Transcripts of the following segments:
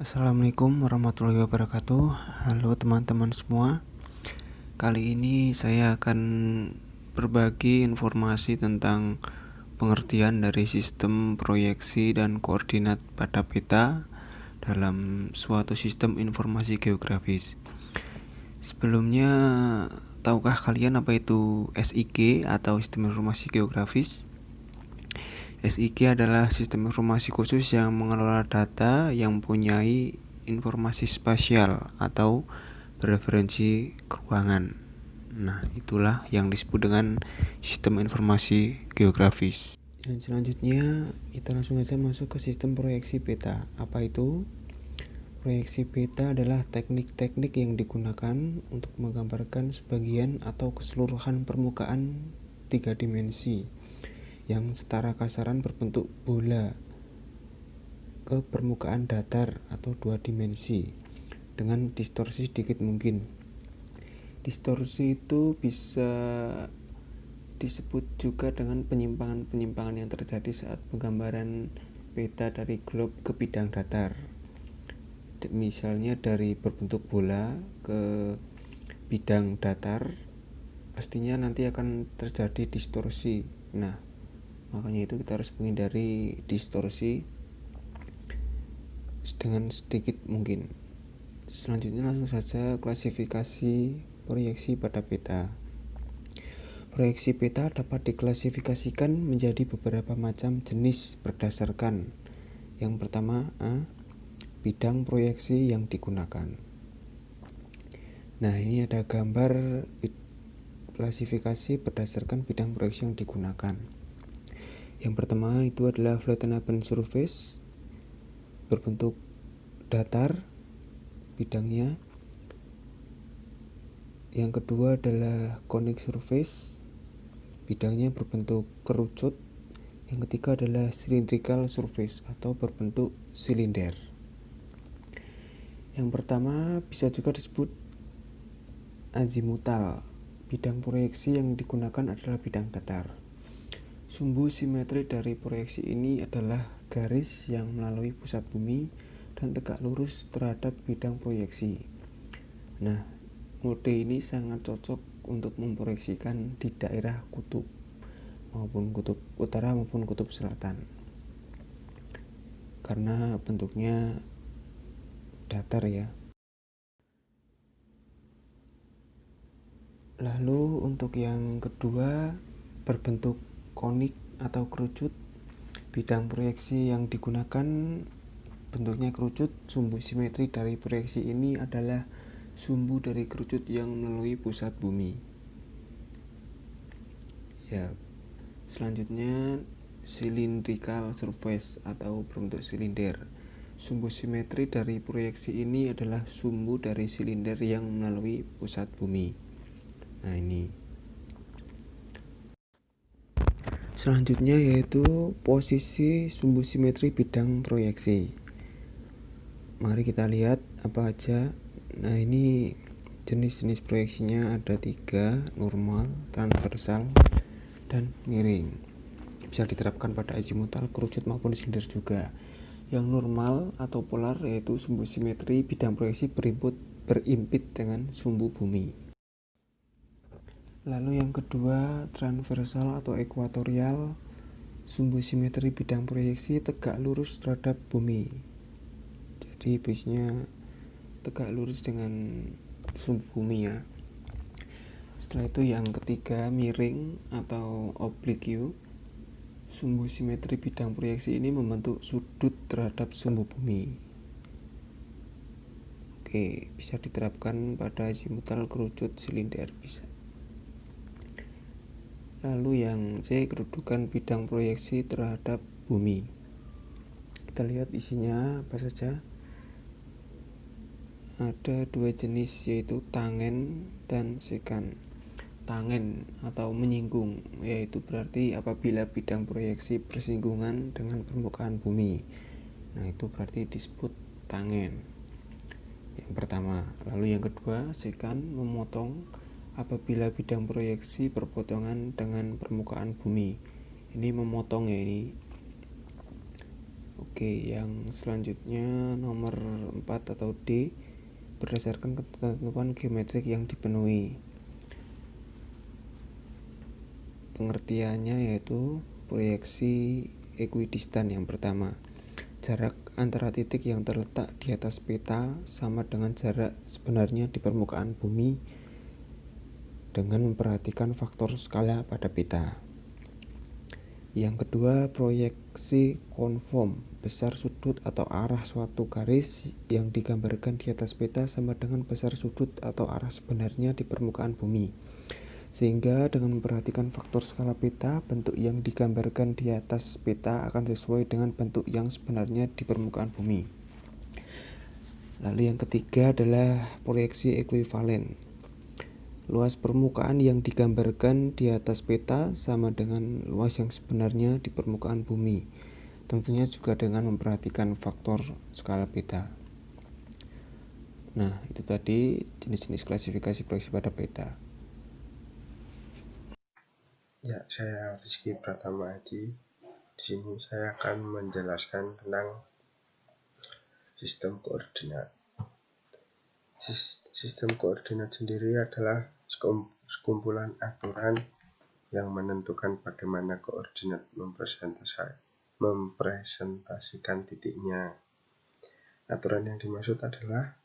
Assalamualaikum warahmatullahi wabarakatuh. Halo teman-teman semua. Kali ini saya akan berbagi informasi tentang pengertian dari sistem proyeksi dan koordinat pada peta dalam suatu sistem informasi geografis. Sebelumnya, tahukah kalian apa itu SIG atau sistem informasi geografis? SIG adalah sistem informasi khusus yang mengelola data yang mempunyai informasi spasial atau bereferensi keuangan. Nah, itulah yang disebut dengan sistem informasi geografis. Dan selanjutnya kita langsung saja masuk ke sistem proyeksi peta. Apa itu? Proyeksi peta adalah teknik-teknik yang digunakan untuk menggambarkan sebagian atau keseluruhan permukaan 3 dimensi yang secara kasaran berbentuk bola ke permukaan datar atau 2 dimensi dengan distorsi sedikit mungkin. Distorsi itu bisa disebut juga dengan penyimpangan-penyimpangan yang terjadi saat penggambaran peta dari globe ke bidang datar. Misalnya dari berbentuk bola ke bidang datar, pastinya nanti akan terjadi distorsi. Nah, makanya itu kita harus menghindari distorsi dengan sedikit mungkin. Selanjutnya langsung saja klasifikasi proyeksi pada peta. Proyeksi peta dapat diklasifikasikan menjadi beberapa macam jenis berdasarkan yang pertama A. Bidang proyeksi yang digunakan. Nah, ini ada gambar klasifikasi berdasarkan bidang proyeksi yang digunakan. Yang pertama itu adalah flattenable surface, berbentuk datar bidangnya. Yang kedua adalah conic surface, bidangnya berbentuk kerucut. Yang ketiga adalah cylindrical surface atau berbentuk silinder. Yang pertama bisa juga disebut azimutal. Bidang proyeksi yang digunakan adalah bidang datar. Sumbu simetri dari proyeksi ini adalah garis yang melalui pusat bumi dan tegak lurus terhadap bidang proyeksi. Nah, mode ini sangat cocok untuk memproyeksikan di daerah kutub, maupun kutub utara maupun kutub selatan, karena bentuknya datar ya. Lalu untuk yang kedua, berbentuk konik atau kerucut. Bidang proyeksi yang digunakan bentuknya kerucut. Sumbu simetri dari proyeksi ini adalah sumbu dari kerucut yang melalui pusat bumi. Ya, selanjutnya cylindrical surface atau berbentuk silinder. Sumbu simetri dari proyeksi ini adalah sumbu dari silinder yang melalui pusat bumi. Nah, ini. Selanjutnya yaitu posisi sumbu simetri bidang proyeksi. Mari kita lihat apa aja. Nah, ini jenis-jenis proyeksinya ada 3, normal, transversal, dan miring. Bisa diterapkan pada azimutal, kerucut maupun silinder juga. Yang normal atau polar yaitu sumbu simetri bidang proyeksi berimpit dengan sumbu bumi. Lalu yang kedua, transversal atau ekuatorial, sumbu simetri bidang proyeksi tegak lurus terhadap bumi. Jadi biasanya tegak lurus dengan sumbu bumi ya. Setelah itu yang ketiga, miring atau oblique. Sumbu simetri bidang proyeksi ini membentuk sudut terhadap sumbu bumi. Oke, bisa diterapkan pada azimutal, kerucut, silinder bisa. Lalu yang C, kedudukan bidang proyeksi terhadap bumi. Kita lihat isinya apa saja. Ada 2 jenis yaitu tangen dan sekan. Tangen atau menyinggung, yaitu berarti apabila bidang proyeksi bersinggungan dengan permukaan bumi. Nah, itu berarti disebut tangen. Yang pertama. Lalu yang kedua, sekan, memotong, apabila bidang proyeksi berpotongan dengan permukaan bumi. Ini memotong ya ini. Oke, yang selanjutnya nomor 4 atau D, berdasarkan ketentuan geometrik yang dipenuhi. Pengertiannya yaitu proyeksi ekuidistan yang pertama. Jarak antara titik yang terletak di atas peta sama dengan jarak sebenarnya di permukaan bumi dengan memperhatikan faktor skala pada peta. Yang kedua, proyeksi konform. Besar sudut atau arah suatu garis yang digambarkan di atas peta sama dengan besar sudut atau arah sebenarnya di permukaan bumi. Sehingga dengan memperhatikan faktor skala peta, bentuk yang digambarkan di atas peta akan sesuai dengan bentuk yang sebenarnya di permukaan bumi. Lalu yang ketiga adalah proyeksi ekuivalen. Luas permukaan yang digambarkan di atas peta sama dengan luas yang sebenarnya di permukaan bumi. Tentunya juga dengan memperhatikan faktor skala peta. Nah, itu tadi jenis-jenis klasifikasi proyeksi pada peta. Ya, saya Rizky Pratama Adi. Di sini saya akan menjelaskan tentang sistem koordinat. Sistem koordinat sendiri adalah sekumpulan aturan yang menentukan bagaimana koordinat mempresentasikan titiknya. Aturan yang dimaksud adalah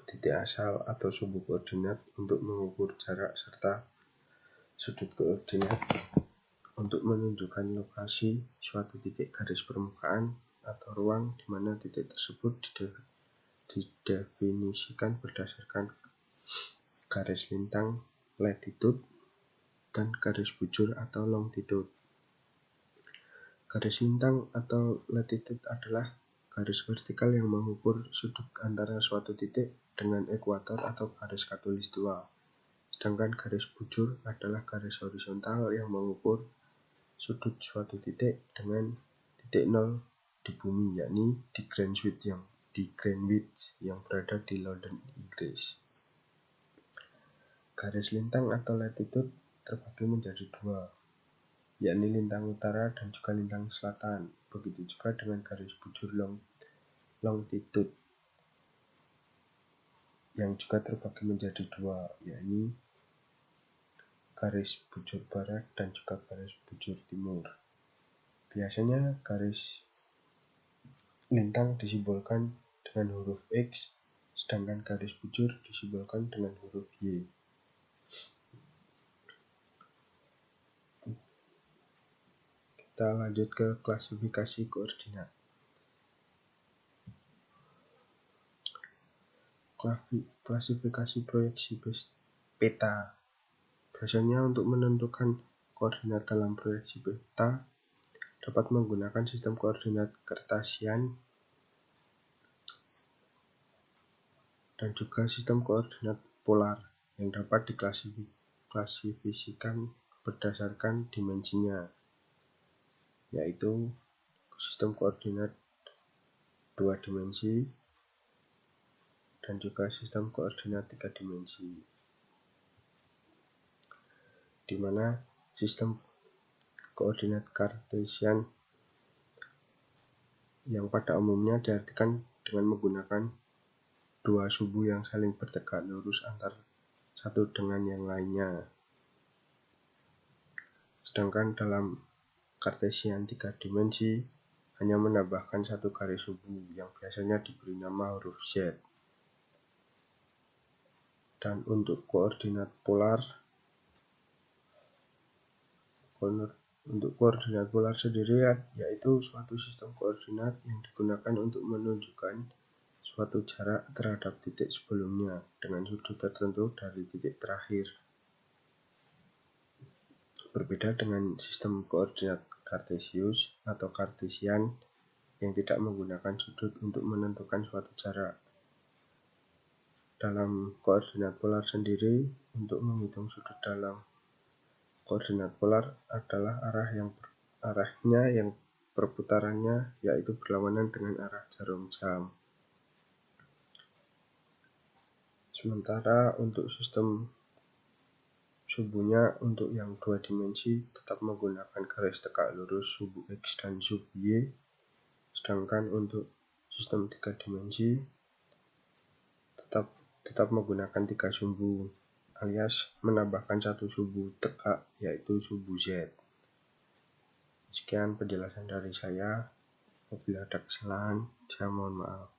titik asal atau sumbu koordinat untuk mengukur jarak serta sudut koordinat untuk menunjukkan lokasi suatu titik garis permukaan atau ruang di mana titik tersebut didefinisikan berdasarkan garis lintang latitude dan garis bujur atau longitude. Garis lintang atau latitude adalah garis vertikal yang mengukur sudut antara suatu titik dengan ekuator atau garis khatulistiwa. Sedangkan garis bujur adalah garis horizontal yang mengukur sudut suatu titik dengan titik nol di bumi, yakni di Greenwich yang berada di London, Inggris. Garis lintang atau latitude terbagi menjadi dua, yakni lintang utara dan juga lintang selatan. Begitu juga dengan garis bujur longitude yang juga terbagi menjadi dua, yakni garis bujur barat dan juga garis bujur timur. Biasanya garis lintang disimbolkan dengan huruf X, sedangkan garis bujur disimbolkan dengan huruf Y. Kita lanjut ke klasifikasi koordinat. Klasifikasi proyeksi peta. Biasanya untuk menentukan koordinat dalam proyeksi peta dapat menggunakan sistem koordinat Cartesian dan juga sistem koordinat polar yang dapat diklasifikasikan berdasarkan dimensinya, yaitu sistem koordinat 2 dimensi dan juga sistem koordinat 3 dimensi, di mana sistem koordinat Cartesian yang pada umumnya diartikan dengan menggunakan dua sumbu yang saling bertegak lurus antar satu dengan yang lainnya. Sedangkan dalam Cartesian 3 dimensi hanya menambahkan satu garis sumbu yang biasanya diberi nama huruf Z. Dan untuk koordinat polar, sendiri yaitu suatu sistem koordinat yang digunakan untuk menunjukkan suatu jarak terhadap titik sebelumnya dengan sudut tertentu dari titik terakhir. Berbeda dengan sistem koordinat Cartesius atau Cartesian yang tidak menggunakan sudut untuk menentukan suatu jarak. Dalam koordinat polar sendiri, untuk menghitung sudut dalam koordinat polar adalah arahnya yang perputarannya yaitu berlawanan dengan arah jarum jam. Sementara untuk sistem sumbunya untuk yang 2 dimensi tetap menggunakan garis tegak lurus sumbu X dan sumbu Y Sedangkan untuk sistem 3 dimensi tetap menggunakan 3 sumbu, alias menambahkan 1 sumbu tegak, yaitu sumbu Z. Sekian penjelasan dari saya. Apabila ada kesalahan, saya mohon maaf.